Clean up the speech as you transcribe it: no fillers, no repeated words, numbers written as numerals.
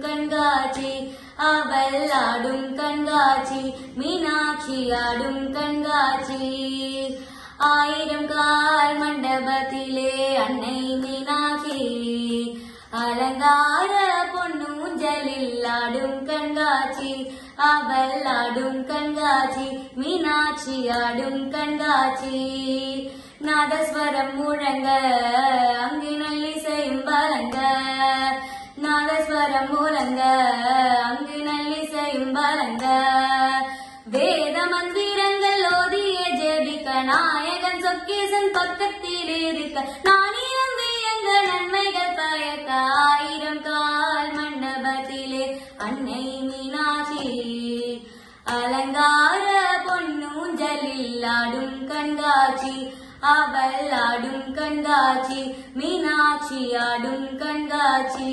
கண்காட்சி அவள் ஆடும் கண்காட்சி மீனாட்சி ஆடும் கண்காட்சி ஆயிரம் கால் மண்டபத்திலே அன்னை மீனாட்சி அலங்கார பொன்னூஞ்சலில் ஆடும் கண்காட்சி அவள் ஆடும் கண்காட்சி மீனாட்சி ஆடும் கண்காட்சி நாதஸ்வரம் முழங்க அங்கு நல்லிசையும் பலங்க நாதஸ்வரம் முழங்க அங்கு நல்லிசையும் பலங்க வேத மந்திரங்கள் ஓதிய ஜெபிக்க நாயகன் சொக்கேசன் பக்கத்தில் இருக்க நாணயம் வியங்க நன்மைகள் பயக்க ஆயிரம் கால் மண்டபத்திலே அன்னை மீனாட்சி அலங்கார பொன்னூஞ்சலில் ஆடும் கண்காட்சி அவள் ஆடும் கண்காட்சி மீனாட்சி ஆடும் கண்காட்சி